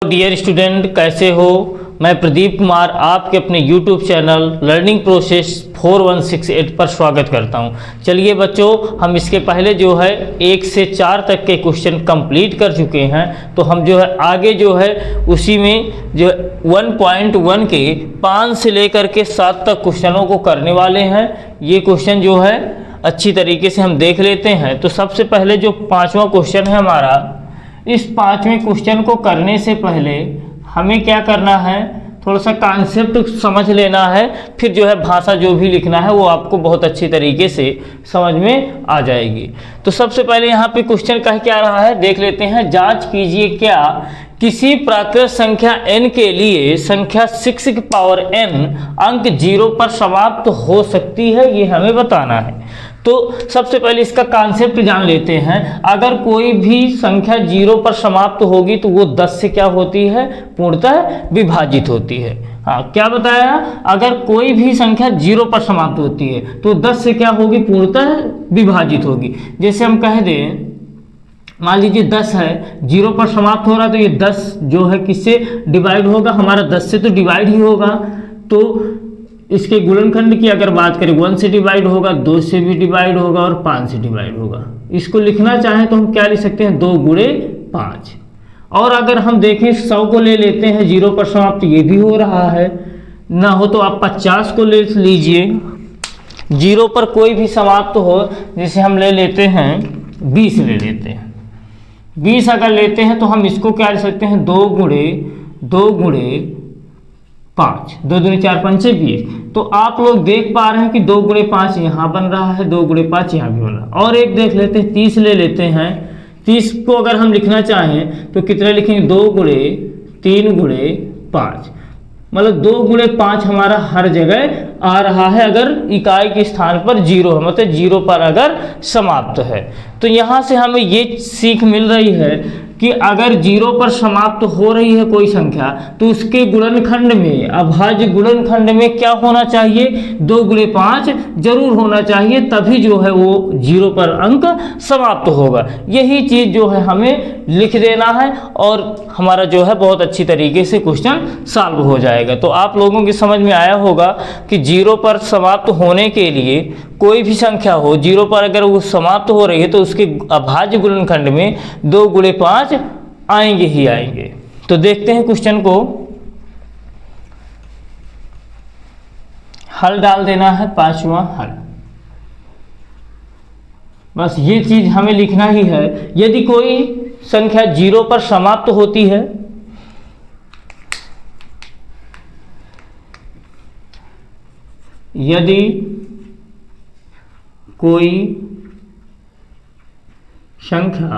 Dear student, कैसे हो। मैं प्रदीप कुमार आपके अपने YouTube चैनल लर्निंग प्रोसेस 4168 पर स्वागत करता हूं। चलिए बच्चों, हम इसके पहले जो है 1 से 4 तक के क्वेश्चन कंप्लीट कर चुके हैं, तो हम जो है आगे जो है उसी में जो 1.1 के 5 से लेकर के 7 तक क्वेश्चनों को करने वाले हैं। ये क्वेश्चन जो है अच्छी तरीके से हम देख लेते हैं। तो सबसे पहले जो 5वां क्वेश्चन है हमारा, इस 5वें क्वेश्चन को करने से पहले हमें क्या करना है, थोड़ा सा कॉन्सेप्ट समझ लेना है, फिर जो है भाषा जो भी लिखना है वो आपको बहुत अच्छी तरीके से समझ में आ जाएगी। तो सबसे पहले यहाँ पे क्वेश्चन कह क्या रहा है, देख लेते हैं। जांच कीजिए क्या किसी प्राकृत संख्या n के लिए संख्या 6 की पावर n अंक 0 पर समाप्त हो सकती है, ये हमें बताना है। तो सबसे पहले इसका कॉन्सेप्ट जान लेते हैं। अगर कोई भी संख्या 0 पर समाप्त होगी तो वो 10 से क्या होती है, पूर्णतः विभाजित होती है। हाँ, क्या बताया, अगर कोई भी संख्या 0 पर समाप्त होती है तो 10 से क्या होगी, पूर्णतः विभाजित होगी। जैसे हम कह दें, मान लीजिए 10 है, 0 पर समाप्त हो रहा है, तो ये 10 जो है किससे डिवाइड होगा, हमारा 10 से तो डिवाइड ही होगा। तो इसके गुणनखंड की अगर बात करें, 1 से डिवाइड होगा, 2 से भी डिवाइड होगा और 5 से डिवाइड होगा। इसको लिखना चाहें तो हम क्या लिख सकते हैं, 2 गुणे 5। और अगर हम देखें 100 को ले लेते हैं 0 पर समाप्त, ये भी हो रहा है। ना हो तो आप 50 को ले लीजिए, 0 पर कोई भी समाप्त हो, जैसे हम ले लेते हैं 20 ले लेते हैं। 20 अगर लेते हैं तो हम इसको क्या ले सकते हैं, 2 गुणे 5, 2 दूनी 4 पंचे 20। तो आप लोग देख पा रहे हैं कि 2 गुणे 5 यहाँ बन रहा है, 2 गुणे 5 यहाँ भी बन रहा है। और एक देख लेते हैं, 30 ले लेते हैं। 30 को अगर हम लिखना चाहें तो कितना लिखेंगे, 2 गुणे 3 गुणे 5, मतलब 2 गुणे 5 हमारा हर जगह आ रहा है अगर इकाई के स्थान पर 0 है, मतलब 0 पर अगर समाप्त है। तो यहाँ से हमें ये सीख मिल रही है कि अगर 0 पर समाप्त हो रही है कोई संख्या तो उसके गुणनखंड में, अभाज्य गुणनखंड में क्या होना चाहिए, 2 गुणे 5 जरूर होना चाहिए, तभी जो है वो 0 पर अंक समाप्त होगा। यही चीज़ जो है हमें लिख देना है और हमारा जो है बहुत अच्छी तरीके से क्वेश्चन सॉल्व हो जाएगा। तो आप लोगों की समझ में आया होगा कि 0 पर समाप्त होने के लिए कोई भी संख्या हो, 0 पर अगर वो समाप्त हो रही है तो उसके अभाज्य गुणनखंड में 2 गुणे 5 आएंगे ही आएंगे। तो देखते हैं क्वेश्चन को, हल डाल देना है 5वां हल। बस ये चीज हमें लिखना ही है। यदि कोई संख्या 0 पर समाप्त होती है, यदि कोई संख्या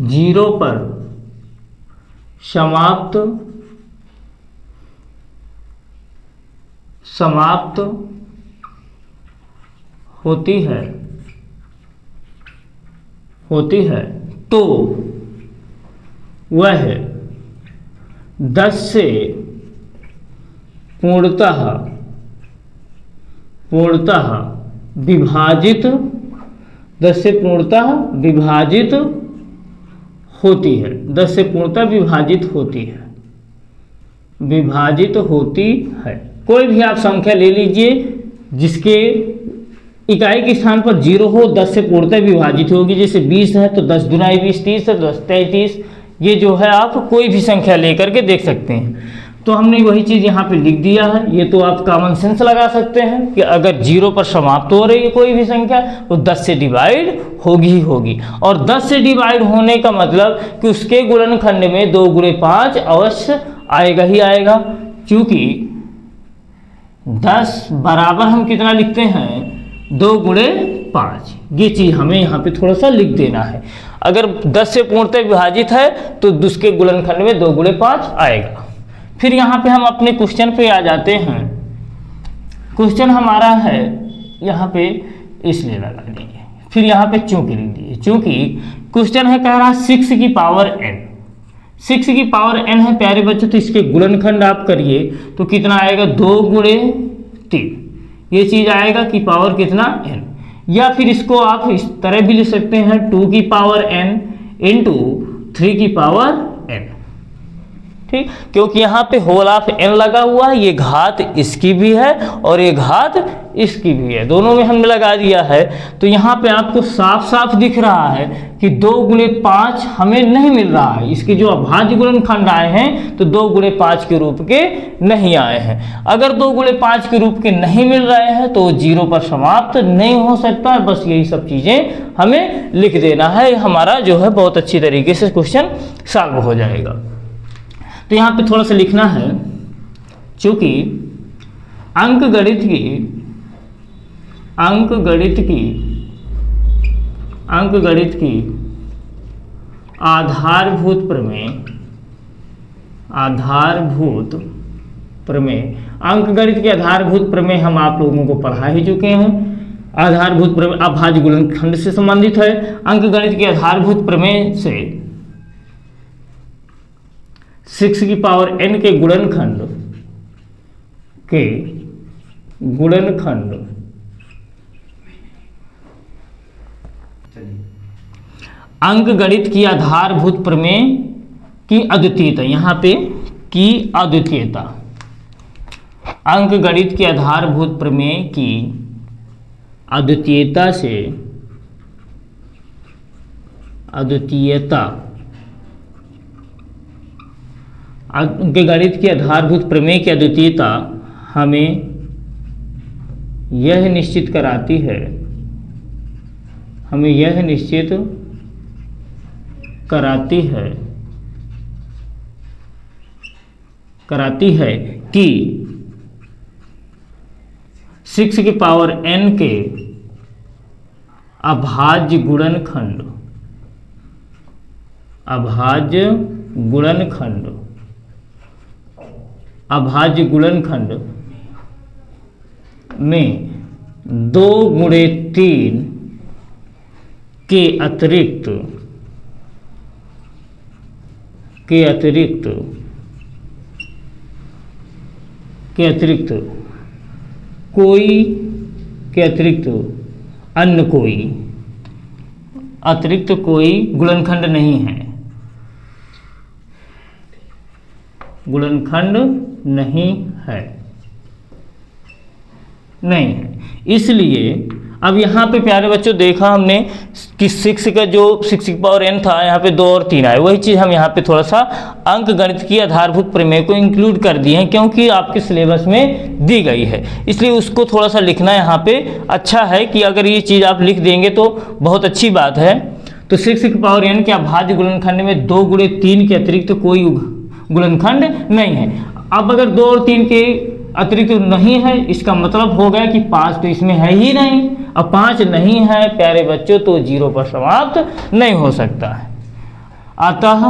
0 पर समाप्त होती है तो वह 10 से पूर्णतः विभाजित, 10 से पूर्णतः विभाजित होती है, 10 से पूर्णतः विभाजित होती है। कोई भी आप संख्या ले लीजिए जिसके इकाई के स्थान पर 0 हो, 10 से पूर्णतः विभाजित होगी। जैसे 20 है तो 10 दुनाई 20 30 है, 10 33। ये जो है आप कोई भी संख्या लेकर के देख सकते हैं। तो हमने वही चीज़ यहाँ पे लिख दिया है। ये तो आप कॉमन सेंस लगा सकते हैं कि अगर 0 पर समाप्त हो रही है कोई भी संख्या तो 10 से डिवाइड होगी ही होगी। और 10 से डिवाइड होने का मतलब कि उसके गुणनखंड में 2 गुणे 5 अवश्य आएगा ही आएगा। क्योंकि 10 बराबर हम कितना लिखते हैं, 2 गुणे 5। ये चीज़ हमें यहाँ पे थोड़ा सा लिख देना है। अगर 10 से पूर्णतः विभाजित है तो उसके गुणनखंड में 2 गुणे 5 आएगा। फिर यहाँ पे हम अपने क्वेश्चन पे आ जाते हैं। क्वेश्चन हमारा है यहाँ पे, इसलिए लगा दीजिए, फिर यहाँ पे चूंकि लिख दीजिए। चूंकि क्वेश्चन है कह रहा 6 की पावर n, 6 की पावर n है प्यारे बच्चों, तो इसके गुणनखंड आप करिए तो कितना आएगा, 2 गुणे 3। ये चीज आएगा कि पावर कितना n। या फिर इसको आप इस तरह भी लिख सकते हैं 2 की पावर n इंटू 3 की पावर n, ठीक, क्योंकि यहाँ पे होल ऑफ n लगा हुआ है, ये घात इसकी भी है और ये घात इसकी भी है, दोनों में हमने लगा दिया है। तो यहाँ पे आपको साफ साफ दिख रहा है कि 2 गुणे 5 हमें नहीं मिल रहा है, इसके जो अभाज्य गुणनखंड आए हैं तो 2 गुणे 5 के रूप के नहीं आए हैं। अगर 2 गुणे 5 के रूप के नहीं मिल रहे हैं तो 0 पर समाप्त नहीं हो सकता है। बस यही सब चीज़ें हमें लिख देना है, हमारा जो है बहुत अच्छी तरीके से क्वेश्चन सॉल्व हो जाएगा। तो यहाँ पे थोड़ा सा लिखना है, चूंकि अंकगणित की आधारभूत प्रमेय, अंकगणित के आधारभूत प्रमेय हम आप लोगों को पढ़ा ही चुके हैं। आधारभूत प्रमेय अभाज्य गुणनखंड से संबंधित है। अंकगणित के आधारभूत प्रमेय से 6 की पावर n के गुणनखंड अंकगणित की आधारभूत प्रमेय की अद्वितीयता, यहाँ पे की अद्वितीयता, अंकगणित की आधारभूत प्रमेय की अद्वितीयता से अंकगणित की आधारभूत प्रमेय की अद्वितीयता हमें यह निश्चित कराती है कि 6 की पावर n के अभाज्य गुणनखंड में 2 गुणे 3 के अतिरिक्त अन्य कोई गुणनखंड नहीं है, इसलिए अब यहाँ पे प्यारे बच्चों देखा हमने कि 6 का जो 6 की पावर n था, यहाँ पे 2 और 3 आए। वही चीज़ हम यहाँ पे थोड़ा सा अंकगणित की आधारभूत प्रमेय को इंक्लूड कर दिए हैं, क्योंकि आपके सिलेबस में दी गई है, इसलिए उसको थोड़ा सा लिखना यहाँ पे अच्छा है कि अगर ये चीज़ आप लिख देंगे तो बहुत अच्छी बात है। तो 6 की पावर n के अभाज्य गुणनखंड में 2 गुणे 3 के अतिरिक्त कोई गुणनखंड नहीं है। अब अगर 2 और 3 के अतिरिक्त नहीं है, इसका मतलब हो गया कि 5 तो इसमें है ही नहीं। अब 5 नहीं है प्यारे बच्चों तो 0 पर समाप्त नहीं हो सकता है। अतः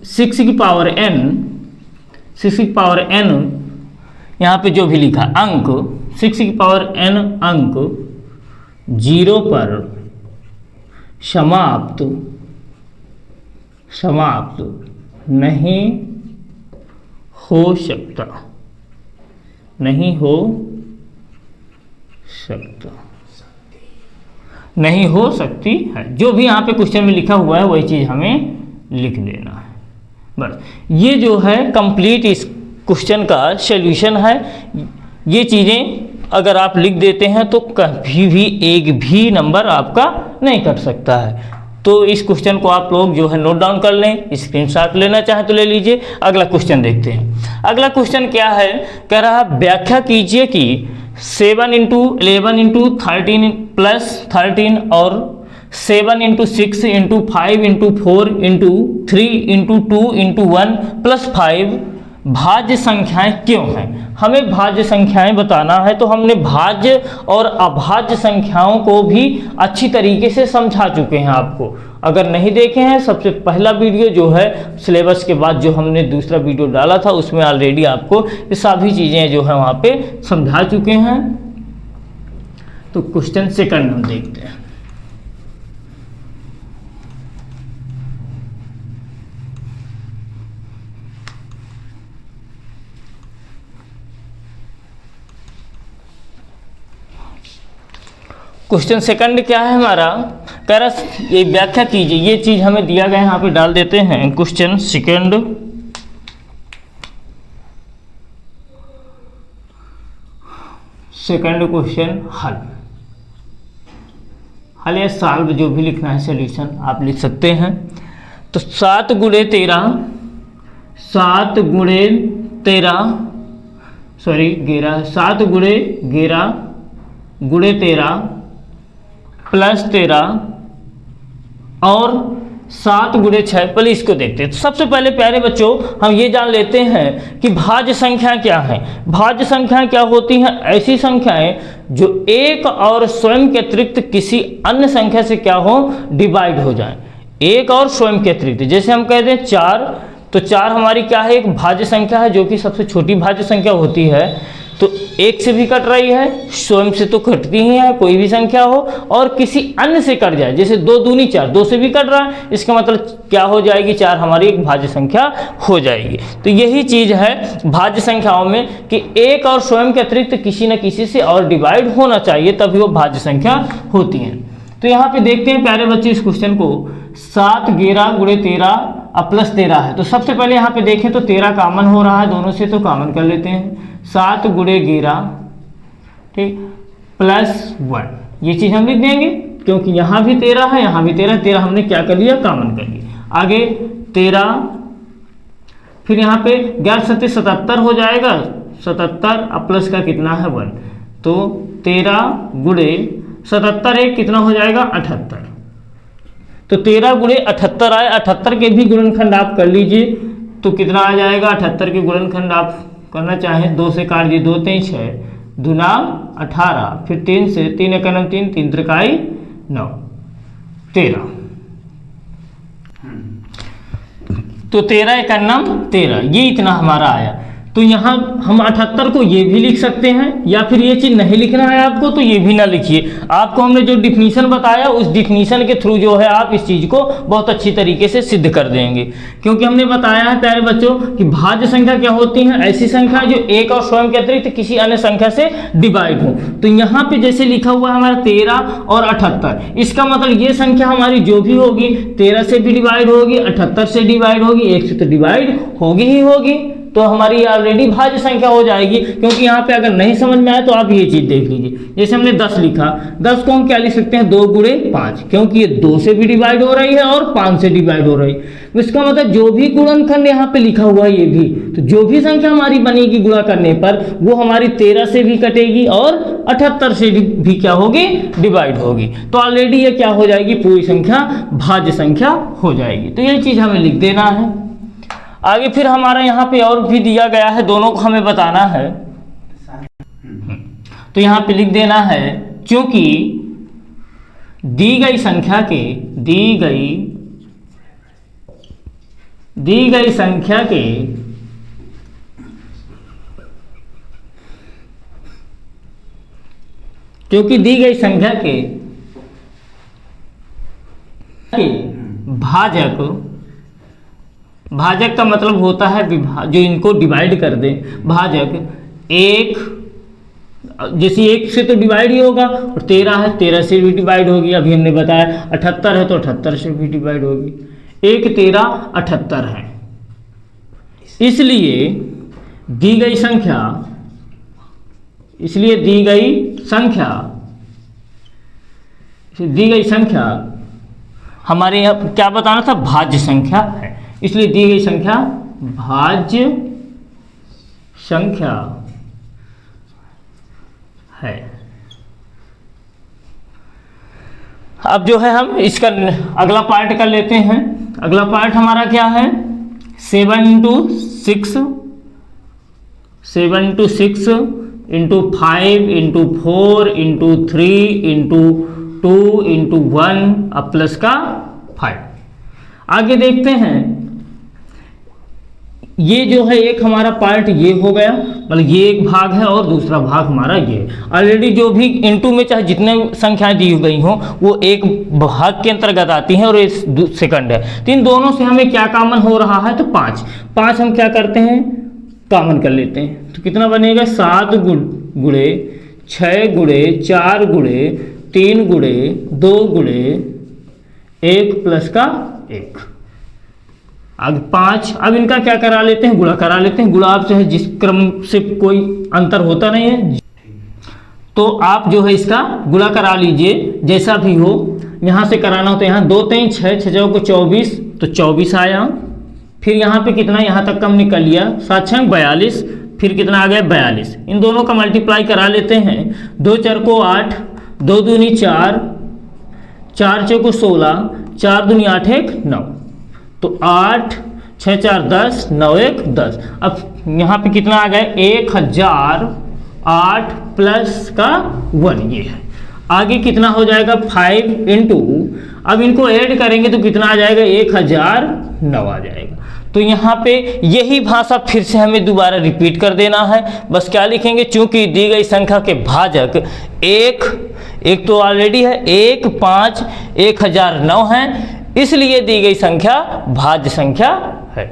6 की पावर n यहाँ पे जो भी लिखा अंक 6 की पावर n अंक 0 पर समाप्त नहीं हो सकती है। जो भी यहाँ पे क्वेश्चन में लिखा हुआ है वही चीज़ हमें लिख देना है। बस ये जो है कंप्लीट इस क्वेश्चन का सॉल्यूशन है। ये चीज़ें अगर आप लिख देते हैं तो कभी भी एक भी नंबर आपका नहीं कट सकता है। तो इस क्वेश्चन को आप लोग जो है नोट डाउन कर लें, स्क्रीनशॉट लेना चाहें तो ले लीजिए। अगला क्वेश्चन देखते हैं। अगला क्वेश्चन क्या है, कह रहा है व्याख्या कीजिए कि 7 × 11 × 13 + 13 और 7 × 6 × 5 × 4 × 3 × 2 × 1 + 5 भाज्य संख्याएं क्यों हैं। हमें भाज्य संख्याएं बताना है, तो हमने भाज्य और अभाज्य संख्याओं को भी अच्छी तरीके से समझा चुके हैं आपको। अगर नहीं देखे हैं, सबसे पहला वीडियो जो है सिलेबस के बाद जो हमने दूसरा वीडियो डाला था उसमें ऑलरेडी आपको ये सभी चीज़ें जो है वहाँ पे समझा चुके हैं। तो क्वेश्चन सेकंड हम देखते हैं। क्वेश्चन सेकंड क्या है हमारा, कह रहा ये व्याख्या कीजिए, ये चीज हमें दिया गया है, यहाँ पे डाल देते हैं क्वेश्चन सेकंड। सेकंड क्वेश्चन हल या सॉल्व जो भी लिखना है, सॉल्यूशन आप लिख सकते हैं। तो 7 गुणे 13 7 गुणे 13 सॉरी 11 7 गुणे 11 गुणे 13 प्लस 13 और 7 गुणे 6। पहले इसको देखते हैं। तो सबसे पहले प्यारे बच्चों हम ये जान लेते हैं कि भाज्य संख्या क्या है। भाज्य संख्या क्या होती हैं? ऐसी संख्याएं जो एक और स्वयं के अतिरिक्त किसी अन्य संख्या से क्या हो, डिवाइड हो जाए। एक और स्वयं के अतिरिक्त, जैसे हम कहते हैं 4, तो 4 हमारी क्या है, एक भाज्य संख्या है जो कि सबसे छोटी भाज्य संख्या होती है। तो 1 से भी कट रही है, स्वयं से तो कटती ही है कोई भी संख्या हो, और किसी अन्य से कट जाए, जैसे 2 दूनी 4, 2 से भी कट रहा है, इसका मतलब क्या हो जाएगी, 4 हमारी एक भाज्य संख्या हो जाएगी। तो यही चीज है भाज्य संख्याओं में कि एक और स्वयं के अतिरिक्त किसी न किसी से और डिवाइड होना चाहिए, तभी वो भाज्य संख्या होती है। तो यहाँ पे देखते हैं प्यारे बच्चे इस क्वेश्चन को, 7 11 गुणे 13 प्लस 13 है। तो सबसे पहले यहाँ पे देखें तो 13 कॉमन हो रहा है दोनों से, तो कॉमन कर लेते हैं। 7 गुणे 11 ठीक प्लस 1, ये चीज हम लिख देंगे क्योंकि यहाँ भी 13 है, यहाँ भी 13 हमने क्या कर लिया, कॉमन कर लिया। आगे 13, फिर यहाँ पे 11 7 77 हो जाएगा, 77 प्लस का कितना है 1, तो 13 गुणे 77 एक कितना हो जाएगा 78। तो 13 गुणे 78 आए, 78 के भी गुणनखंड आप कर लीजिए, तो कितना आ जाएगा, 78 के गुणनखंड आप करना चाहें 2 से काट दिए, 2 3 6 दूनाम 18, फिर 3 से 3 एकम 3 3 त्रिकाई 9 13, तो 13 एकम 13, ये इतना हमारा आया। तो यहाँ हम 78 को ये भी लिख सकते हैं, या फिर ये चीज नहीं लिखना है आपको तो ये भी ना लिखिए। आपको हमने जो डिफिनीशन बताया उस डिफिनीशन के थ्रू जो है आप इस चीज को बहुत अच्छी तरीके से सिद्ध कर देंगे, क्योंकि हमने बताया है प्यारे बच्चों कि भाज्य संख्या क्या होती है, ऐसी संख्या जो एक और स्वयं के अतिरिक्त किसी अन्य संख्या से डिवाइड हो। तो यहाँ पे जैसे लिखा हुआ है हमारा 13 और 78, इसका मतलब ये संख्या हमारी जो भी होगी 13 से भी डिवाइड होगी, 78 से डिवाइड होगी, 1 से तो डिवाइड होगी ही होगी, तो हमारी ऑलरेडी भाज्य संख्या हो जाएगी। क्योंकि यहाँ पे अगर नहीं समझ में आए तो आप ये चीज देख लीजिए, जैसे हमने 10 लिखा, 10 को हम क्या लिख सकते हैं, 2 गुणे 5, क्योंकि ये 2 से भी डिवाइड हो रही है और 5 से डिवाइड हो रही है। इसका मतलब जो भी गुणनखंड यहाँ पे लिखा हुआ है ये भी, तो जो भी संख्या हमारी बनेगी गुणा करने पर वो हमारी 13 से भी कटेगी और 78 से भी क्या होगी, डिवाइड होगी। तो ऑलरेडी ये क्या हो जाएगी, पूरी संख्या भाज्य संख्या हो जाएगी। तो ये चीज हमें लिख देना है। आगे फिर हमारा यहाँ पे और भी दिया गया है, दोनों को हमें बताना है। तो यहाँ पे लिख देना है, क्योंकि दी गई संख्या के क्योंकि दी गई संख्या के भाजक का मतलब होता है जो इनको डिवाइड कर दे। भाजक एक, जैसे 1 से तो डिवाइड ही होगा, और 13 है 13 से भी डिवाइड होगी, अभी हमने बताया 78 है तो 78 से भी डिवाइड होगी, 1 13 78 है। इसलिए दी गई संख्या हमारे यहाँ क्या बताना था, भाज्य संख्या है। इसलिए दी गई संख्या भाज्य संख्या है। अब जो है हम इसका अगला पार्ट कर लेते हैं। अगला पार्ट हमारा क्या है, 7 into 6 into 5 into 4 into 3 into 2 into 1 अब प्लस का 5। आगे देखते हैं, ये जो है एक हमारा पार्ट ये हो गया, मतलब ये एक भाग है और दूसरा भाग हमारा ये। ऑलरेडी जो भी इनटू में चाहे जितने संख्याएं दी गई हों वो एक भाग के अंतर्गत आती हैं और ये सेकंड है। तो इन दोनों से हमें क्या कॉमन हो रहा है, तो 5 हम क्या करते हैं, कॉमन कर लेते हैं। तो कितना बनेगा, 7 गुणे 6 गुणे 4 गुणे 3 गुणे 2 गुणे 1 प्लस का 1, आगे 5। अब इनका क्या करा लेते हैं, गुणा करा लेते हैं। गुणा आपसे है, जिस क्रम से कोई अंतर होता नहीं है तो आप जो है इसका गुणा करा लीजिए, जैसा भी हो। यहाँ से कराना हो तो यहाँ 2 3 6 6 को 24, तो 24 आया। फिर यहाँ पे कितना, यहाँ तक कम निकल लिया, 7 6 42, फिर कितना आ गया 42। इन दोनों का मल्टीप्लाई करा लेते हैं। 2 4 को 8, 2 दूनी 4, 4 चौको 16, 4 दूनी 8 1 9, तो 8 6 4 10, 9 1 10। अब यहाँ पे कितना आ गया 1008 प्लस का 1, ये है। आगे कितना हो जाएगा 5 इंटू, अब इनको ऐड करेंगे तो कितना आ जाएगा 1009 आ जाएगा। तो यहाँ पे यही भाषा फिर से हमें दोबारा रिपीट कर देना है। बस क्या लिखेंगे, चूंकि दी गई संख्या के भाजक एक तो ऑलरेडी है, 1 5 1009 है, इसलिए दी गई संख्या भाज्य संख्या है।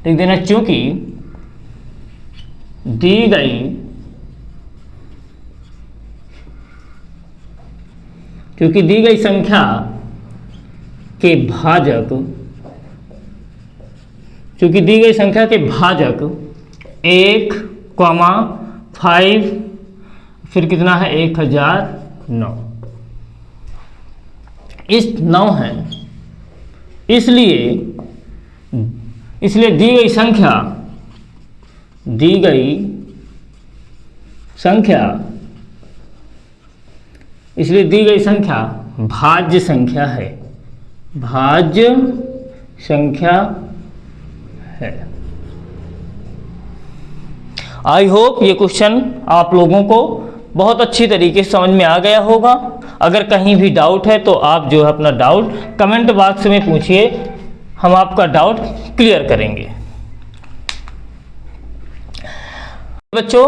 लिख देना, चूंकि दी गई संख्या के भाजक, चूंकि दी गई संख्या के भाजक 1, 5, फिर कितना है 1009, इस 9 है, इसलिए दी गई संख्या भाज्य संख्या है, आई होप ये क्वेश्चन आप लोगों को बहुत अच्छी तरीके से समझ में आ गया होगा। अगर कहीं भी डाउट है तो आप जो है अपना डाउट कमेंट बॉक्स में पूछिए, हम आपका डाउट क्लियर करेंगे। बच्चों,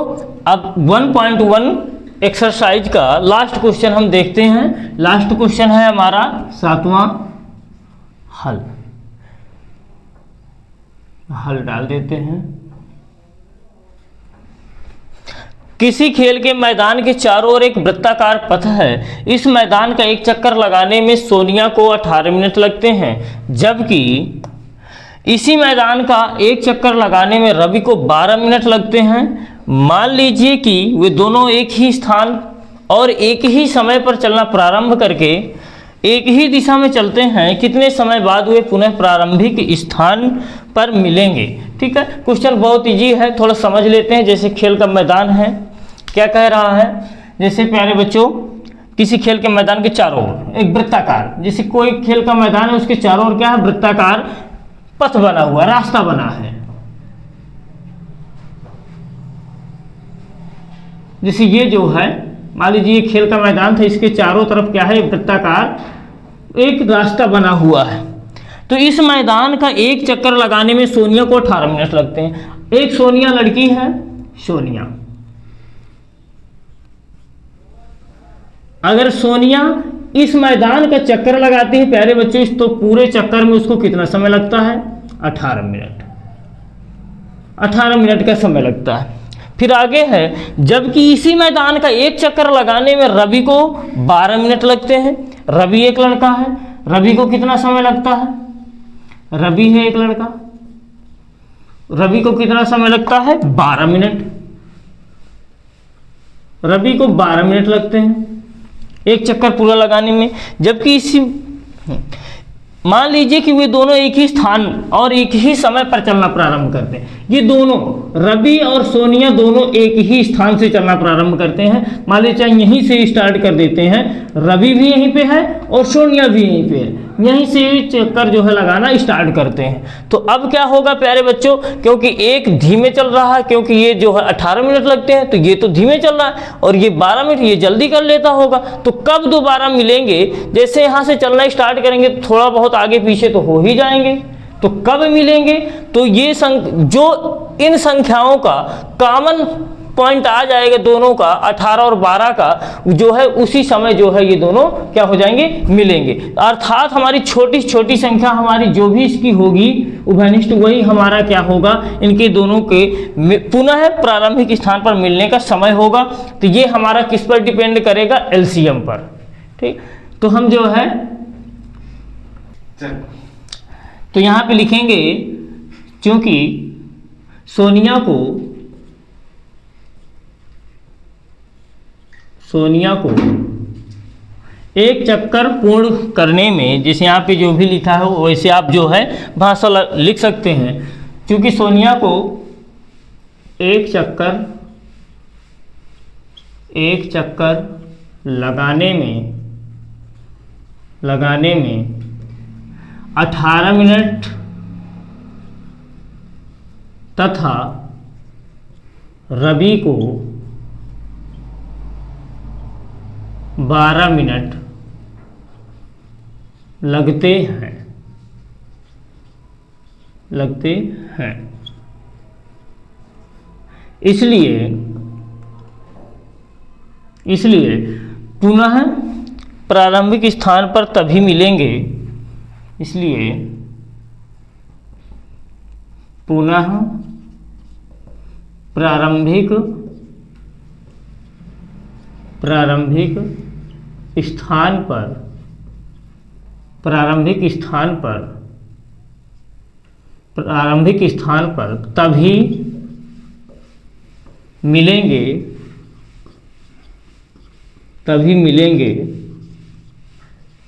अब 1.1 एक्सरसाइज का लास्ट क्वेश्चन हम देखते हैं। लास्ट क्वेश्चन है हमारा 7वां हल डाल देते हैं। किसी खेल के मैदान के चारों ओर एक वृत्ताकार पथ है। इस मैदान का एक चक्कर लगाने में सोनिया को 18 मिनट लगते हैं, जबकि इसी मैदान का एक चक्कर लगाने में रवि को 12 मिनट लगते हैं। मान लीजिए कि वे दोनों एक ही स्थान और एक ही समय पर चलना प्रारंभ करके एक ही दिशा में चलते हैं, कितने समय बाद वे पुनः प्रारंभिक स्थान पर मिलेंगे। ठीक है, क्वेश्चन बहुत इजी है, थोड़ा समझ लेते हैं। जैसे खेल का मैदान है, क्या कह रहा है, जैसे प्यारे बच्चों किसी खेल के मैदान के चारों ओर एक वृत्ताकार, जैसे कोई खेल का मैदान है उसके चारों ओर क्या है, वृत्ताकार पथ बना हुआ, रास्ता बना है। जैसे ये जो है, मान लीजिए ये खेल का मैदान था, इसके चारों तरफ क्या है, वृत्ताकार एक रास्ता बना हुआ है। तो इस मैदान का एक चक्कर लगाने में सोनिया को 18 मिनट लगते हैं। एक सोनिया लड़की है, सोनिया, अगर सोनिया इस मैदान का चक्कर लगाती है प्यारे बच्चों, तो पूरे चक्कर में उसको कितना समय लगता है, 18 मिनट। 18 मिनट का समय लगता है। फिर आगे है, जबकि इसी मैदान का एक चक्कर लगाने में रवि को 12 मिनट लगते हैं। रवि एक लड़का है, रवि को कितना समय लगता है, रवि है एक लड़का, रवि को कितना समय लगता है, 12 मिनट। रवि को 12 मिनट लगते हैं एक चक्कर पूरा लगाने में। जबकि इसी, मान लीजिए कि वे दोनों एक ही स्थान और एक ही समय पर चलना प्रारंभ करते हैं। ये दोनों रवि और सोनिया दोनों एक ही स्थान से चलना प्रारंभ करते हैं। मान लीजिए चाहे यहीं से स्टार्ट कर देते हैं, रवि भी यहीं पे है और सोनिया भी यहीं पे है, यहीं से चक्कर जो है लगाना स्टार्ट करते हैं। तो अब क्या होगा प्यारे बच्चों, क्योंकि एक धीमे चल रहा है, क्योंकि ये जो है 18 मिनट लगते हैं, तो ये तो धीमे चल रहा है और ये 12 मिनट ये जल्दी कर लेता होगा। तो कब दोबारा मिलेंगे, जैसे यहाँ से चलना स्टार्ट करेंगे तो थोड़ा बहुत आगे पीछे तो हो ही जाएंगे। तो कब मिलेंगे, तो ये जो इन संख्याओं का कॉमन पॉइंट आ जाएगा दोनों का 18 और 12 का जो है उसी समय जो है ये दोनों क्या हो जाएंगे, मिलेंगे। अर्थात हमारी छोटी छोटी संख्या हमारी जो भी इसकी होगी उभयनिष्ठ वही हमारा क्या होगा, इनके दोनों के पुनः प्रारंभिक स्थान पर मिलने का समय होगा। तो ये हमारा किस पर डिपेंड करेगा, एलसीएम पर। ठीक, तो हम जो है तो यहाँ पे लिखेंगे क्योंकि सोनिया को एक चक्कर पूर्ण करने में, जैसे यहाँ पे जो भी लिखा है वैसे आप जो है भाषा लिख सकते हैं। क्योंकि सोनिया को एक चक्कर लगाने में 18 मिनट तथा रवि को 12 मिनट लगते हैं। इसलिए पुनः प्रारंभिक स्थान पर तभी मिलेंगे। इसलिए पुनः प्रारंभिक स्थान पर तभी मिलेंगे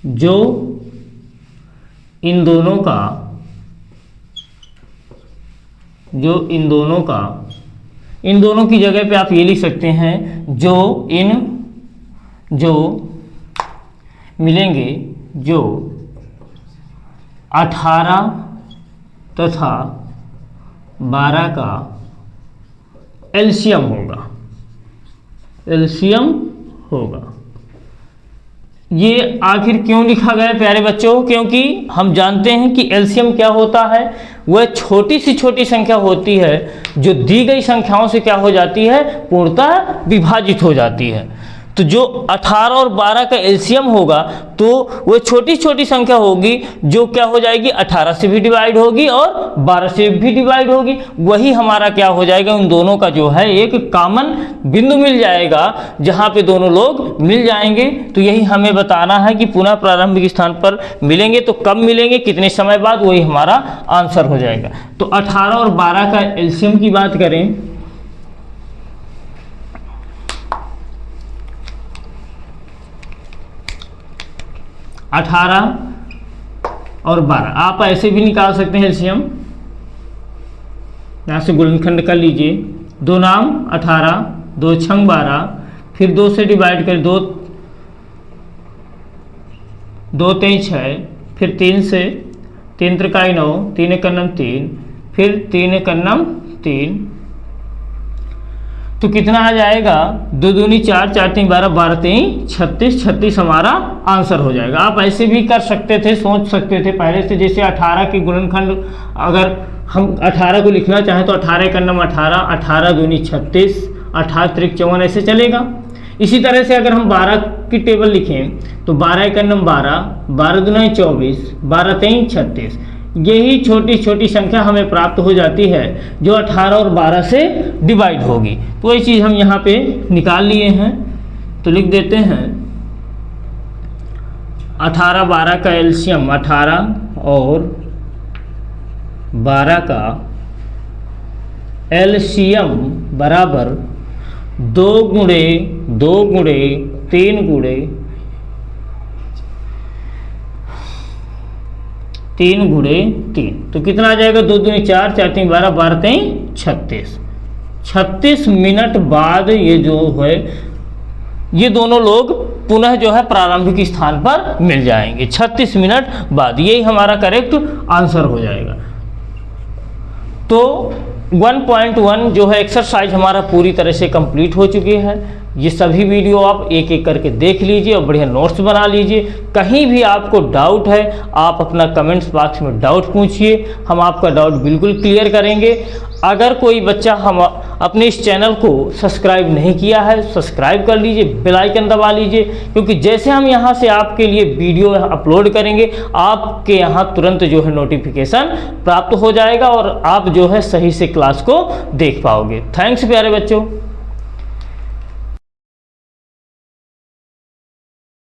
जो इन दोनों की जगह पे आप ये लिख सकते हैं जो मिलेंगे जो 18 तथा 12 का एलसीएम होगा। ये आखिर क्यों लिखा गया प्यारे बच्चों, क्योंकि हम जानते हैं कि एलसीएम क्या होता है, वह छोटी सी छोटी संख्या होती है जो दी गई संख्याओं से क्या हो जाती है, पूर्णतः विभाजित हो जाती है। तो जो 18 और 12 का एलसीएम होगा तो वो छोटी छोटी संख्या होगी जो क्या हो जाएगी, 18 से भी डिवाइड होगी और 12 से भी डिवाइड होगी। वही हमारा क्या हो जाएगा, उन दोनों का जो है एक कॉमन बिंदु मिल जाएगा जहाँ पे दोनों लोग मिल जाएंगे। तो यही हमें बताना है कि पुनः प्रारंभिक स्थान पर मिलेंगे तो कब मिलेंगे, कितने समय बाद, वही हमारा आंसर हो जाएगा। तो 18 और 12 का एलसीएम की बात करें, 18 और 12 आप ऐसे भी निकाल सकते हैं एलसीएम। यहाँ से गुणनखंड कर लीजिए, 2 नाम 18, 2 छंग 12, फिर 2 से डिवाइड कर 2 3 6, फिर 3 से 3 त्रिकाई 9, 3 एकन्नम 3, फिर 3 एकन्नम 3, तो कितना आ जाएगा, 2 दूनी 4, 4 3 12, 12 3 36, 36 हमारा आंसर हो जाएगा। आप ऐसे भी कर सकते थे, सोच सकते थे पहले से, जैसे 18 के गुणनखंड अगर हम 18 को लिखना चाहें तो 18 एकन्नम 18, 18 दूनी 36, 18 त्रिक 54 ऐसे चलेगा। इसी तरह से अगर हम 12 की टेबल लिखें तो 12 एकन्नम 12, 12 दूना 24, 12 3 36, यही छोटी छोटी संख्या हमें प्राप्त हो जाती है जो 18 और 12 से डिवाइड होगी। तो वही चीज़ हम यहाँ पे निकाल लिए हैं, तो लिख देते हैं 18 12 का एलसीएम, 18 और 12 का एलसीएम बराबर 2 गुणे 2 गुणे 3 गुणे 3 गुणे 3, तो कितना आ जाएगा, 2 दूनी 4, 4 3 12, 12 3 36, 36 मिनट बाद ये जो है ये दोनों लोग पुनः जो है प्रारंभिक स्थान पर मिल जाएंगे 36 मिनट बाद। यही हमारा करेक्ट आंसर हो जाएगा। तो 1.1 जो है एक्सरसाइज हमारा पूरी तरह से कंप्लीट हो चुकी है। ये सभी वीडियो आप एक एक करके देख लीजिए और बढ़िया नोट्स बना लीजिए। कहीं भी आपको डाउट है आप अपना कमेंट्स बॉक्स में डाउट पूछिए, हम आपका डाउट बिल्कुल क्लियर करेंगे। अगर कोई बच्चा हम अपने इस चैनल को सब्सक्राइब नहीं किया है सब्सक्राइब कर लीजिए, बेल आइकन दबा लीजिए, क्योंकि जैसे हम यहाँ से आपके लिए वीडियो अपलोड करेंगे आपके यहाँ तुरंत जो है नोटिफिकेशन प्राप्त हो जाएगा और आप जो है सही से क्लास को देख पाओगे। थैंक्स प्यारे बच्चों।